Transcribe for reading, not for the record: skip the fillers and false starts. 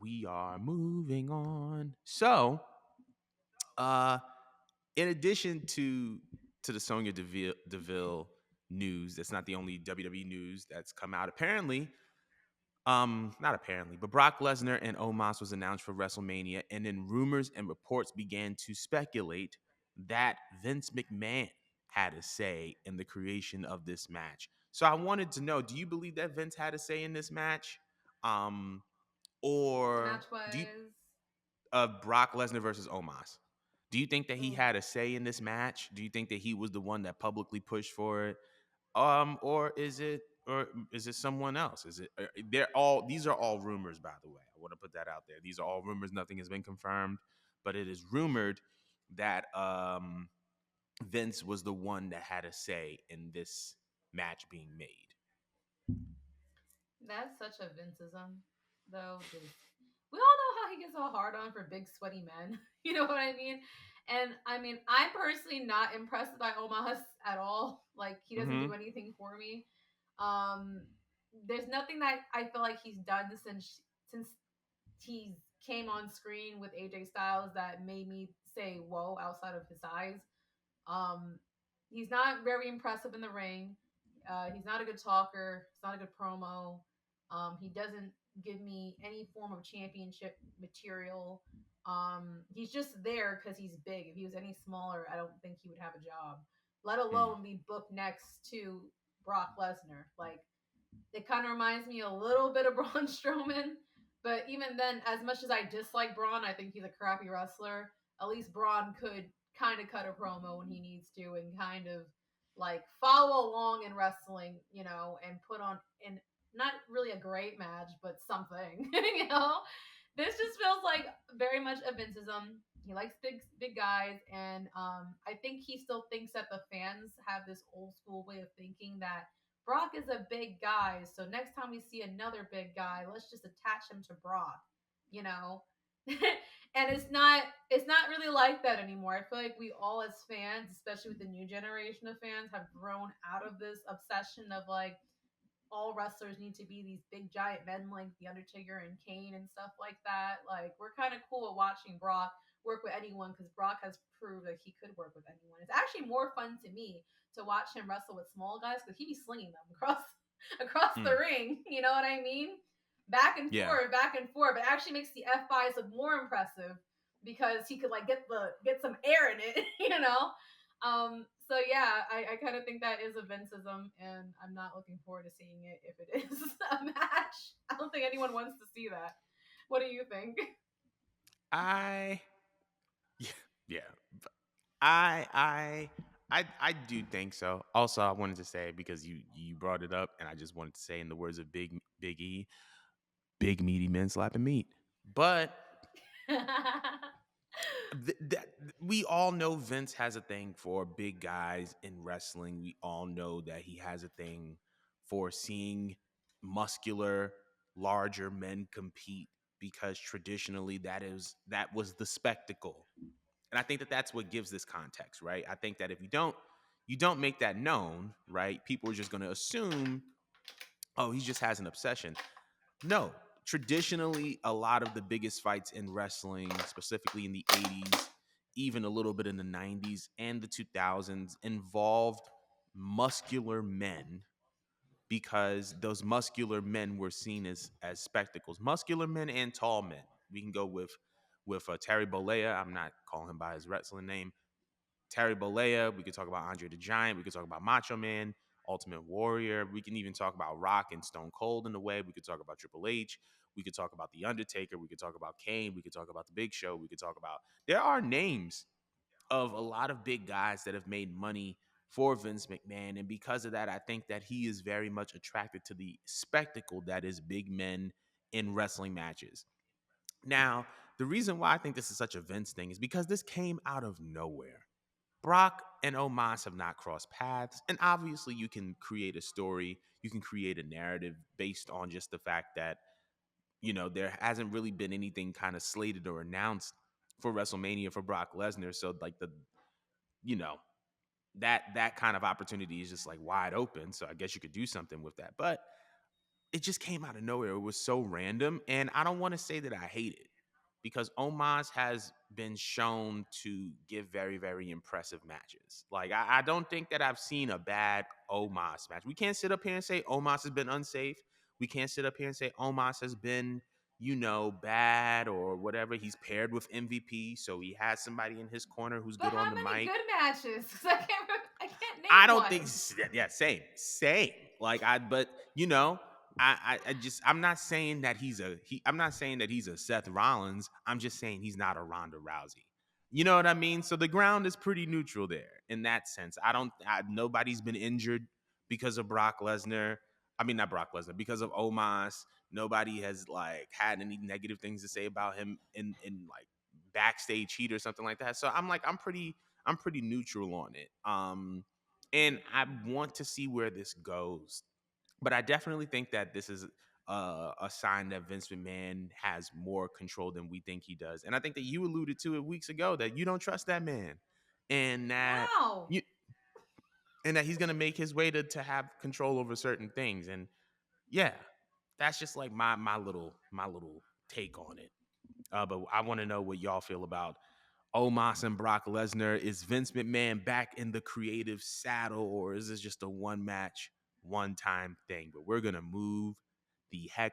we are moving on. So, uh, in addition to the Sonya Deville news, that's not the only WWE news that's come out. Apparently, not apparently, but Brock Lesnar and Omos was announced for WrestleMania, and then rumors and reports began to speculate that Vince McMahon had a say in the creation of this match. So I wanted to know, do you believe that Vince had a say in this match? Um, or Match do you was. Brock Lesnar versus Omos? Do you think that he Ooh. had a say in this match? Do you think that he was the one that publicly pushed for it? Or is it someone else? Is it they're all these are all rumors, by the way. I want to put that out there. These are all rumors, nothing has been confirmed, but it is rumored that Vince was the one that had a say in this match being made. That's such a Vinceism, though. Just we all know how he gets all hard on for big sweaty men. You know what I mean? And I mean, I'm personally not impressed by Omas at all. Like he doesn't Mm-hmm. do anything for me. Um, there's nothing that I feel like he's done since he came on screen with AJ Styles that made me say whoa outside of his size. Um, he's not very impressive in the ring. He's not a good talker. He's not a good promo. He doesn't give me any form of championship material. He's just there because he's big. If he was any smaller, I don't think he would have a job, let Mm. alone be booked next to Brock Lesnar. Like, it kind of reminds me a little bit of Braun Strowman. But even then, as much as I dislike Braun, I think he's a crappy wrestler. At least Braun could kind of cut a promo when he needs to and kind of like follow along in wrestling, and put on in not really a great match, but something, This just feels like very much a Vinceism. He likes big guys, and I think he still thinks that the fans have this old school way of thinking that Brock is a big guy, so next time we see another big guy, let's just attach him to Brock, you know? And it's not really like that anymore. I feel like we all as fans, especially with the new generation of fans, have grown out of this obsession of like all wrestlers need to be these big giant men like the Undertaker and Kane and stuff like that. Like we're kind of cool at watching Brock work with anyone because Brock has proved that he could work with anyone. It's actually more fun to me to watch him wrestle with small guys because he be slinging them across the Mm. ring. You know what I mean? Back and Yeah. forth, back and forth. But it actually makes the F5s look more impressive because he could like get some air in it. So yeah, I kind of think that is a Vinceism, and I'm not looking forward to seeing it if it is a match. I don't think anyone wants to see that. What do you think? I yeah, yeah. I do think so. Also, I wanted to say because you brought it up, and I just wanted to say in the words of Big E, big meaty men slapping meat. But that we all know Vince has a thing for big guys in wrestling. We all know that he has a thing for seeing muscular, larger men compete because traditionally that was the spectacle. And I think that that's what gives this context, right? I think that if you don't make that known, right? People are just going to assume, oh, he just has an obsession. No, traditionally, a lot of the biggest fights in wrestling, specifically in the 80s, even a little bit in the 90s and the 2000s, involved muscular men because those muscular men were seen as spectacles. Muscular men and tall men. We can go with Terry Bollea. I'm not calling him by his wrestling name. Terry Bollea. We could talk about Andre the Giant. We could talk about Macho Man, Ultimate Warrior. We can even talk about Rock and Stone Cold in a way. We could talk about Triple H. We could talk about The Undertaker. We could talk about Kane. We could talk about The Big Show. We could talk about. There are names of a lot of big guys that have made money for Vince McMahon. And because of that, I think that he is very much attracted to the spectacle that is big men in wrestling matches. Now, the reason why I think this is such a Vince thing is because this came out of nowhere. Brock and Omos have not crossed paths. And obviously, you can create a story, you can create a narrative based on just the fact that, there hasn't really been anything kind of slated or announced for WrestleMania for Brock Lesnar. So, like, you know, that kind of opportunity is just like wide open. So, I guess you could do something with that. But it just came out of nowhere. It was so random. And I don't want to say that I hate it because Omos has been shown to give very, very impressive matches. Like, I don't think that I've seen a bad Omos match. We can't sit up here and say Omos has been unsafe. We can't sit up here and say Omos has been, bad or whatever. He's paired with MVP, so he has somebody in his corner who's But good on how the many mic. good matches? 'Cause I can't I name don't one. think. Yeah, same. Like but I just I'm not saying that I'm not saying that he's a Seth Rollins. I'm just saying he's not a Ronda Rousey. You know what I mean? So the ground is pretty neutral there in that sense. Nobody's been injured because of Brock Lesnar. I mean, not Brock Lesnar, because of Omos. Nobody has like had any negative things to say about him in like backstage heat or something like that. So I'm pretty neutral on it. And I want to see where this goes. But I definitely think that this is a sign that Vince McMahon has more control than we think he does. And I think that you alluded to it weeks ago that you don't trust that man, and that Wow. you and that he's gonna make his way to have control over certain things. And yeah, that's just like my little take on it. But I want to know what y'all feel about Omos and Brock Lesnar. Is Vince McMahon back in the creative saddle, or is this just a one match, one time thing? But we're going to move the heck